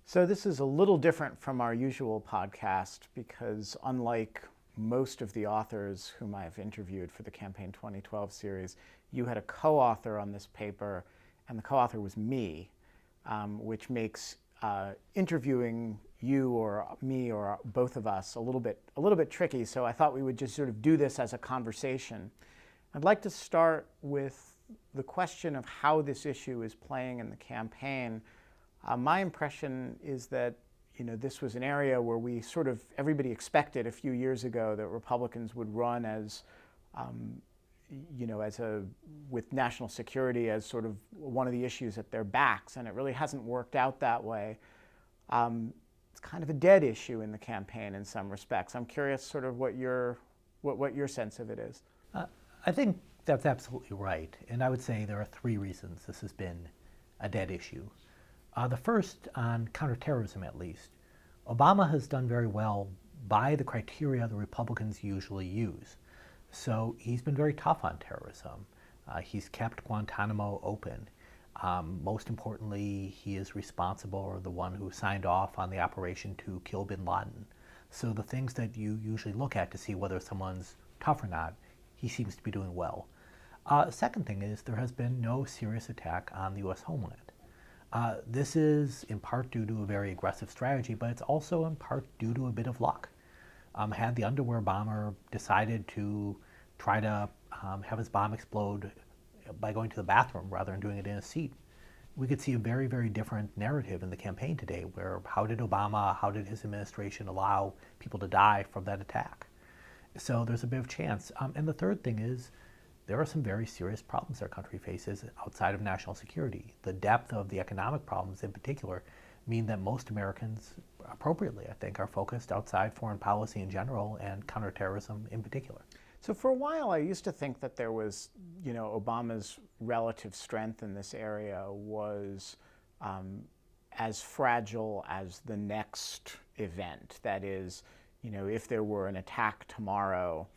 So this is a little different from our usual podcast because unlike most of the authors whom I've interviewed for the Campaign 2012 series, you had a co-author on this paper, and the co-author was me, which makes interviewing you or me or both of us a little bit tricky. So I thought we would just sort of do this as a conversation. I'd like to start with the question of how this issue is playing in the campaign. My impression is that this was an area where everybody expected a few years ago that Republicans would run as, with national security as sort of one of the issues at their backs, and it really hasn't worked out that way. It's kind of a dead issue in the campaign in some respects. I'm curious sort of what your sense of it is. I think that's absolutely right, and I would say there are three reasons this has been a dead issue. The first, on counterterrorism at least, Obama has done very well by the criteria the Republicans usually use. So he's been very tough on terrorism. He's kept Guantanamo open. Most importantly, he is responsible, or the one who signed off on the operation to kill bin Laden. So the things that you usually look at to see whether someone's tough or not, he seems to be doing well. Second thing is there has been no serious attack on the U.S. homeland. This is in part due to a very aggressive strategy, but it's also in part due to a bit of luck. Had the underwear bomber decided to try to have his bomb explode by going to the bathroom rather than doing it in a seat, we could see a very, very different narrative in the campaign today, where how did his administration allow people to die from that attack? So there's a bit of chance. And the third thing is, there are some very serious problems our country faces outside of national security. The depth of the economic problems in particular mean that most Americans, appropriately I think, are focused outside foreign policy in general and counterterrorism in particular. So for a while I used to think that there was, Obama's relative strength in this area was as fragile as the next event. That is, if there were an attack tomorrow,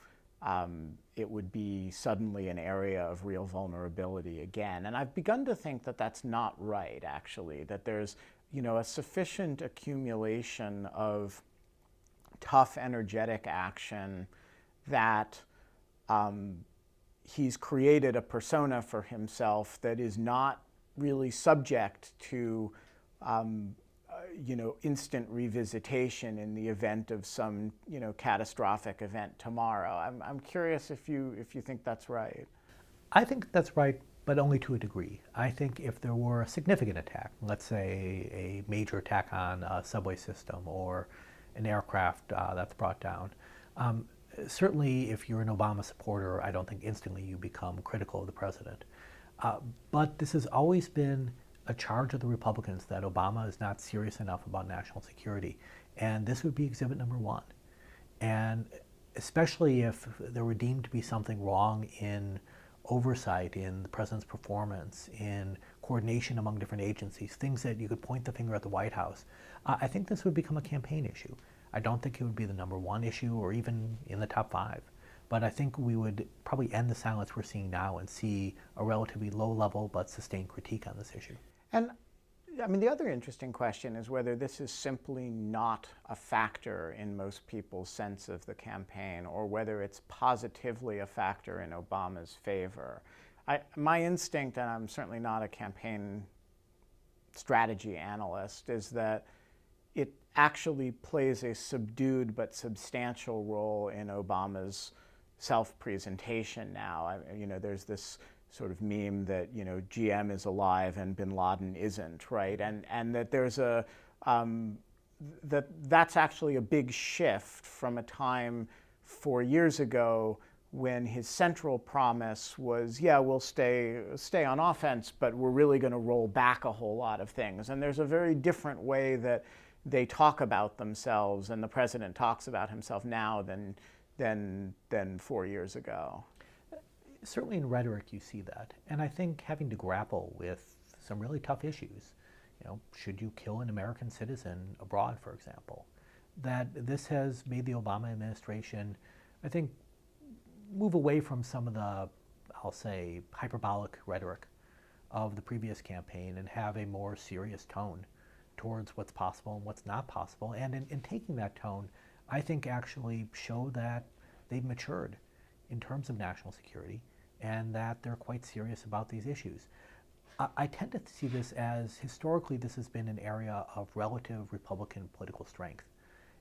it would be suddenly an area of real vulnerability again. And I've begun to think that that's not right, actually, that there's a sufficient accumulation of tough, energetic action that he's created a persona for himself that is not really subject to instant revisitation in the event of some, catastrophic event tomorrow. I'm curious if you think that's right. I think that's right, but only to a degree. I think if there were a significant attack, let's say a major attack on a subway system or an aircraft that's brought down, certainly if you're an Obama supporter, I don't think instantly you become critical of the president. But this has always been a charge of the Republicans that Obama is not serious enough about national security. And this would be exhibit number one. And especially if there were deemed to be something wrong in oversight, in the president's performance, in coordination among different agencies, things that you could point the finger at the White House, I think this would become a campaign issue. I don't think it would be the number one issue or even in the top five. But I think we would probably end the silence we're seeing now and see a relatively low level but sustained critique on this issue. And the other interesting question is whether this is simply not a factor in most people's sense of the campaign, or whether it's positively a factor in Obama's favor. My instinct, and I'm certainly not a campaign strategy analyst, is that it actually plays a subdued but substantial role in Obama's self-presentation now. There's this sort of meme that GM is alive and bin Laden isn't, right? And that there's that's actually a big shift from a time 4 years ago when his central promise was, we'll stay on offense, but we're really going to roll back a whole lot of things. And there's a very different way that they talk about themselves, and the president talks about himself now than 4 years ago. Certainly in rhetoric you see that, and I think having to grapple with some really tough issues, should you kill an American citizen abroad, for example, that this has made the Obama administration, I think, move away from some of the, I'll say, hyperbolic rhetoric of the previous campaign and have a more serious tone towards what's possible and what's not possible. And in taking that tone, I think actually show that they've matured in terms of national security and that they're quite serious about these issues. I tend to see this as, historically, this has been an area of relative Republican political strength.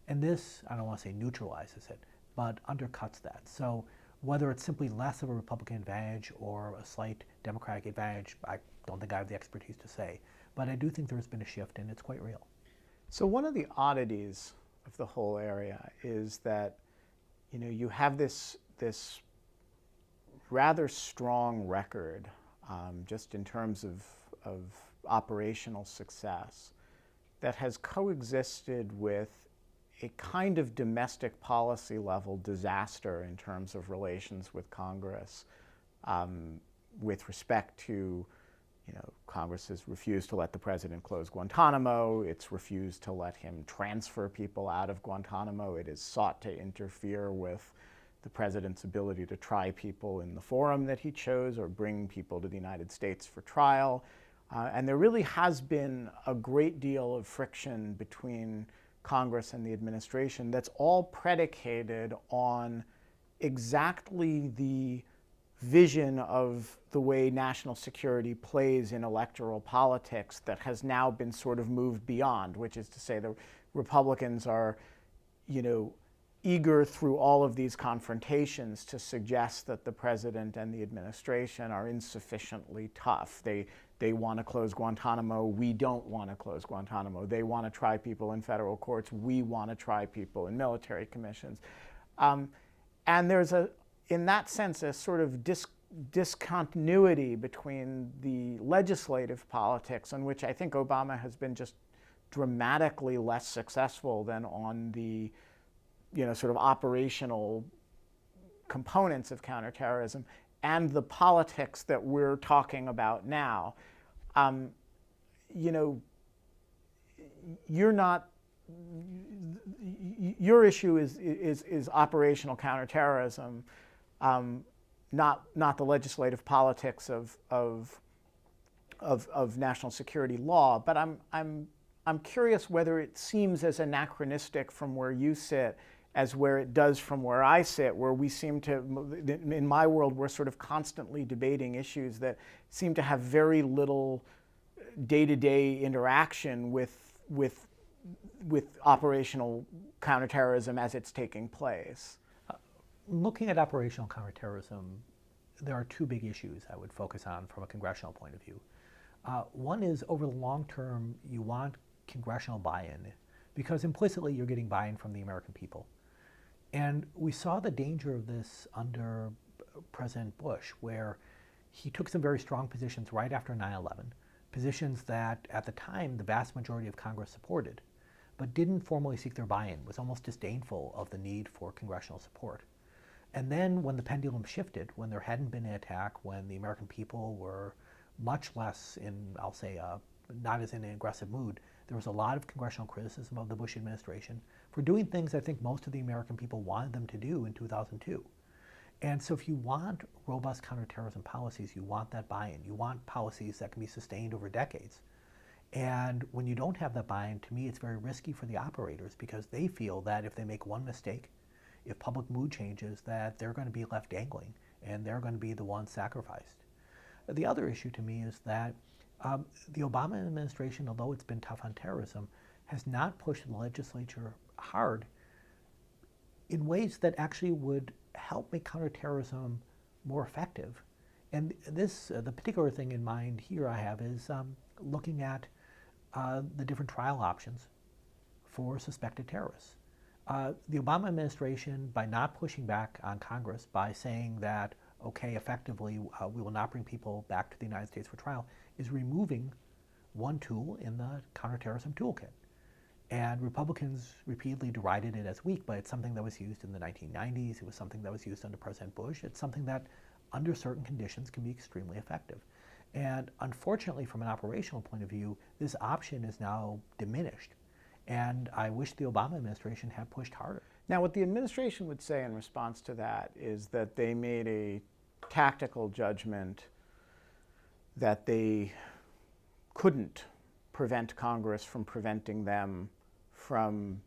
And this, I don't want to say neutralizes it, but undercuts that. So whether it's simply less of a Republican advantage or a slight Democratic advantage, I don't think I have the expertise to say. But I do think there's been a shift, and it's quite real. So one of the oddities of the whole area is that, you have this rather strong record, just in terms of operational success, that has coexisted with a kind of domestic policy level disaster in terms of relations with Congress, with respect to, Congress has refused to let the president close Guantanamo. It's refused to let him transfer people out of Guantanamo. It has sought to interfere with the president's ability to try people in the forum that he chose or bring people to the United States for trial. And there really has been a great deal of friction between Congress and the administration that's all predicated on exactly the vision of the way national security plays in electoral politics that has now been sort of moved beyond, which is to say the Republicans are, eager through all of these confrontations to suggest that the president and the administration are insufficiently tough. They want to close Guantanamo. We don't want to close Guantanamo. They want to try people in federal courts. We want to try people in military commissions. And there's in that sense, a sort of discontinuity between the legislative politics, on which I think Obama has been just dramatically less successful than on the, sort of operational components of counterterrorism, and the politics that we're talking about now. You're not. Your issue is operational counterterrorism, not the legislative politics of national security law. But I'm curious whether it seems as anachronistic from where you sit as where it does from where I sit, where we seem to, in my world, we're sort of constantly debating issues that seem to have very little day-to-day interaction with operational counterterrorism as it's taking place. Looking at operational counterterrorism, there are two big issues I would focus on from a congressional point of view. One is, over the long term, you want congressional buy-in, because implicitly you're getting buy-in from the American people. And we saw the danger of this under President Bush, where he took some very strong positions right after 9/11, positions that at the time the vast majority of Congress supported, but didn't formally seek their buy-in, was almost disdainful of the need for congressional support. And then when the pendulum shifted, when there hadn't been an attack, when the American people were much less in, I'll say, not as in an aggressive mood, there was a lot of congressional criticism of the Bush administration for doing things I think most of the American people wanted them to do in 2002. And so if you want robust counterterrorism policies, you want that buy-in. You want policies that can be sustained over decades. And when you don't have that buy-in, to me, it's very risky for the operators, because they feel that if they make one mistake, if public mood changes, that they're going to be left dangling and they're going to be the ones sacrificed. The other issue to me is that the Obama administration, although it's been tough on terrorism, has not pushed the legislature hard in ways that actually would help make counterterrorism more effective. And this, the particular thing in mind here I have is looking at the different trial options for suspected terrorists. The Obama administration, by not pushing back on Congress, by saying that, okay, effectively, we will not bring people back to the United States for trial, is removing one tool in the counterterrorism toolkit. And Republicans repeatedly derided it as weak, but it's something that was used in the 1990s. It was something that was used under President Bush. It's something that, under certain conditions, can be extremely effective. And unfortunately, from an operational point of view, this option is now diminished. And I wish the Obama administration had pushed harder. Now, what the administration would say in response to that is that they made a tactical judgment that they couldn't prevent Congress from preventing them from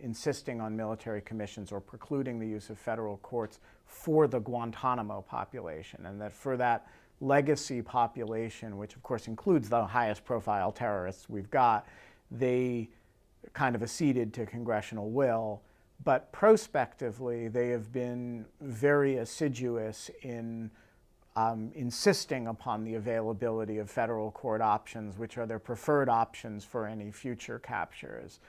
insisting on military commissions or precluding the use of federal courts for the Guantanamo population, and that for that legacy population, which of course includes the highest profile terrorists we've got, they kind of acceded to congressional will. But prospectively, they have been very assiduous in insisting upon the availability of federal court options, which are their preferred options for any future captures.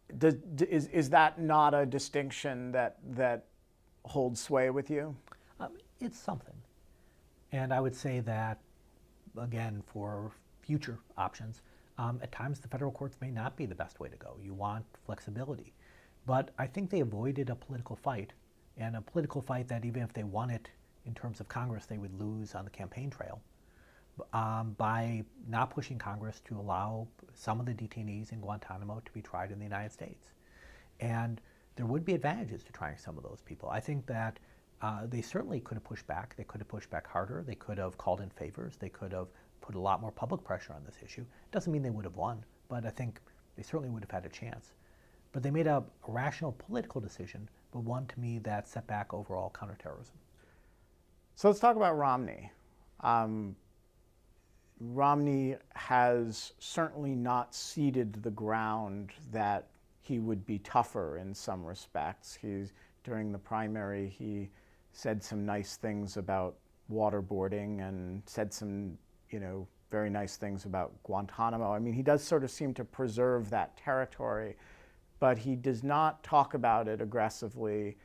Is that not a distinction that holds sway with you? It's something. And I would say that, again, for future options, at times the federal courts may not be the best way to go. You want flexibility. But I think they avoided a political fight, and a political fight that even if they won it in terms of Congress, they would lose on the campaign trail, by not pushing Congress to allow some of the detainees in Guantanamo to be tried in the United States. And there would be advantages to trying some of those people. I think that they certainly could have pushed back. They could have pushed back harder. They could have called in favors. They could have put a lot more public pressure on this issue. Doesn't mean they would have won, but I think they certainly would have had a chance. But they made a rational political decision, but one to me that set back overall counterterrorism. So let's talk about Romney. Romney has certainly not ceded the ground that he would be tougher in some respects. During the primary, he said some nice things about waterboarding and said some, very nice things about Guantanamo. I mean, he does sort of seem to preserve that territory, but he does not talk about it aggressively.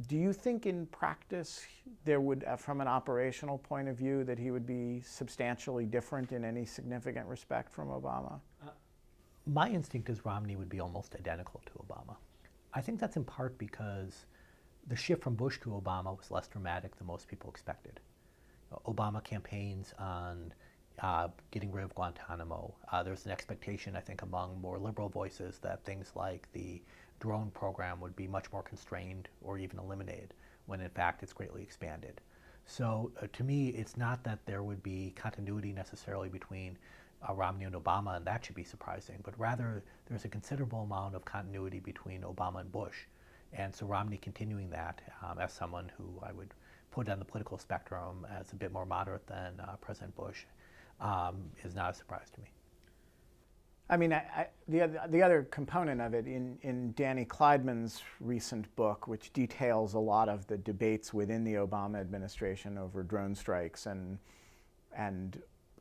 Do you think in practice there would, from an operational point of view, that he would be substantially different in any significant respect from Obama? My instinct is Romney would be almost identical to Obama. I think that's in part because the shift from Bush to Obama was less dramatic than most people expected. Obama campaigns on getting rid of Guantanamo. There's an expectation, I think, among more liberal voices that things like the drone program would be much more constrained or even eliminated, when in fact it's greatly expanded. So to me, it's not that there would be continuity necessarily between Romney and Obama, and that should be surprising, but rather there's a considerable amount of continuity between Obama and Bush. And so Romney continuing that as someone who I would put on the political spectrum as a bit more moderate than President Bush is not a surprise to me. I mean, the other component of it, in Danny Kleidman's recent book, which details a lot of the debates within the Obama administration over drone strikes and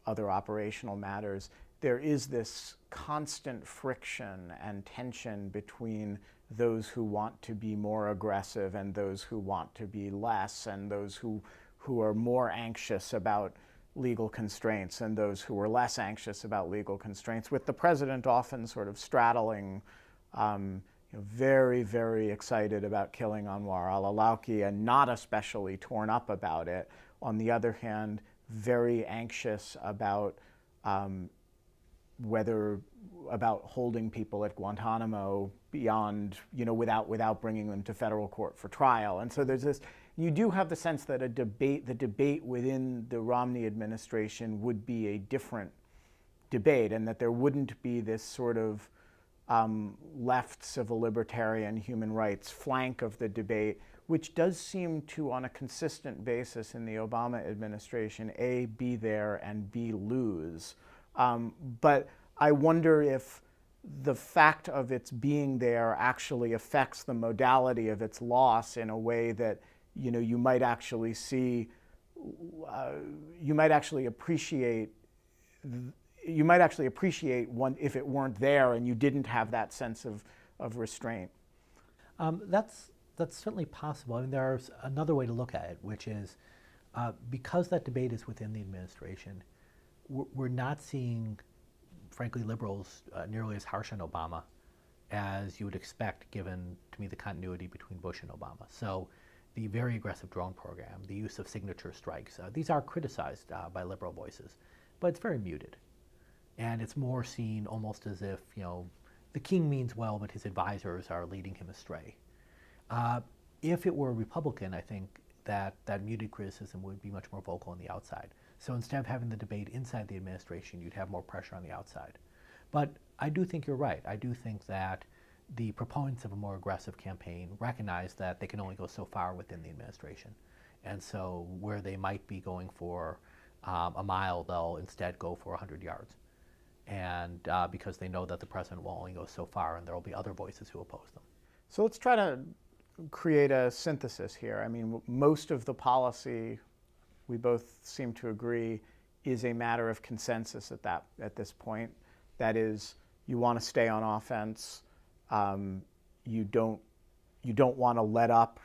other operational matters, there is this constant friction and tension between those who want to be more aggressive and those who want to be less, and those who are more anxious about legal constraints and those who are less anxious about legal constraints, with the president often sort of straddling, very, very excited about killing Anwar al-Awlaki and not especially torn up about it. On the other hand, very anxious about about holding people at Guantanamo beyond, without bringing them to federal court for trial. And so there's this, you do have the sense that the debate within the Romney administration would be a different debate, and that there wouldn't be this sort of left civil libertarian human rights flank of the debate, which does seem to, on a consistent basis in the Obama administration, A, be there, and B, lose. But I wonder if the fact of its being there actually affects the modality of its loss in a way that you might actually see, you might actually appreciate one if it weren't there and you didn't have that sense of restraint. That's certainly possible. I mean, there's another way to look at it, which is because that debate is within the administration, we're not seeing, frankly, liberals nearly as harsh on Obama as you would expect, given, to me, the continuity between Bush and Obama. So the very aggressive drone program, the use of signature strikes, these are criticized by liberal voices, but it's very muted. And it's more seen almost as if, the king means well, but his advisors are leading him astray. If it were a Republican, I think that muted criticism would be much more vocal on the outside. So instead of having the debate inside the administration, you'd have more pressure on the outside. But I do think you're right. I do think that the proponents of a more aggressive campaign recognize that they can only go so far within the administration. And so where they might be going for a mile, they'll instead go for 100 yards. And because they know that the president will only go so far and there will be other voices who oppose them. So let's try to create a synthesis here. I mean, most of the policy, we both seem to agree, is a matter of consensus at this point. That is, you want to stay on offense. You don't want to let up.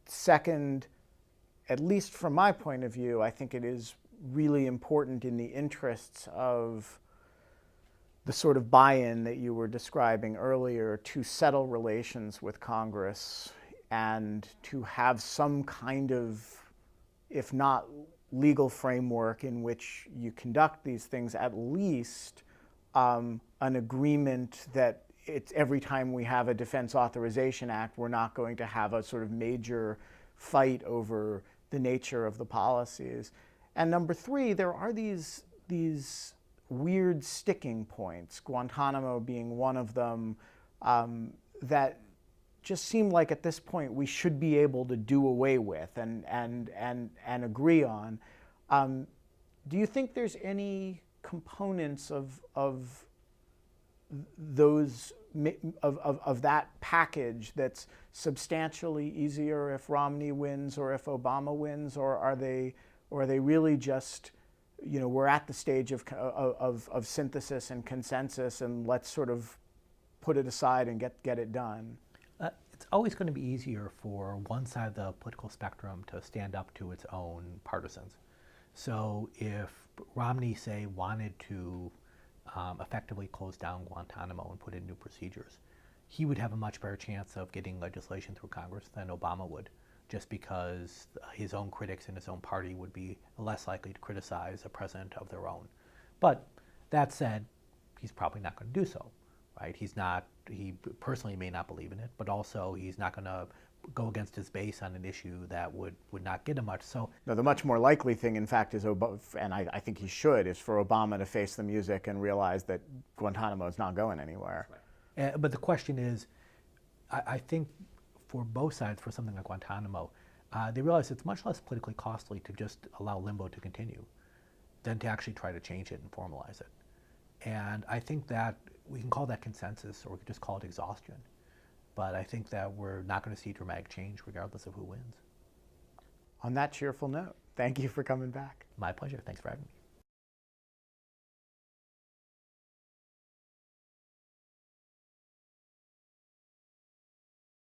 Second, at least from my point of view, I think it is really important in the interests of the sort of buy-in that you were describing earlier to settle relations with Congress and to have some kind of, if not legal framework in which you conduct these things, at least an agreement that it's every time we have a Defense Authorization Act, we're not going to have a sort of major fight over the nature of the policies. And number three, there are these weird sticking points, Guantanamo being one of them, that just seem like at this point we should be able to do away with and agree on. Do you think there's any components of those of that package that's substantially easier if Romney wins or if Obama wins, or are they really just, you know, we're at the stage of synthesis and consensus, and let's sort of put it aside and get it done? It's always going to be easier for one side of the political spectrum to stand up to its own partisans. So if Romney, say, wanted to effectively close down Guantanamo and put in new procedures, he would have a much better chance of getting legislation through Congress than Obama would, just because his own critics in his own party would be less likely to criticize a president of their own. But that said, he's probably not going to do so, right? He personally may not believe in it, but also he's not going to go against his base on an issue that would not get him much. So no, the much more likely thing, in fact, is, and I think he should, is for Obama to face the music and realize that Guantanamo is not going anywhere. Right. But the question is, I think for both sides, for something like Guantanamo, they realize it's much less politically costly to just allow limbo to continue than to actually try to change it and formalize it. And I think that we can call that consensus, or we could just call it exhaustion. But I think that we're not going to see dramatic change regardless of who wins. On that cheerful note, thank you for coming back. My pleasure. Thanks for having me.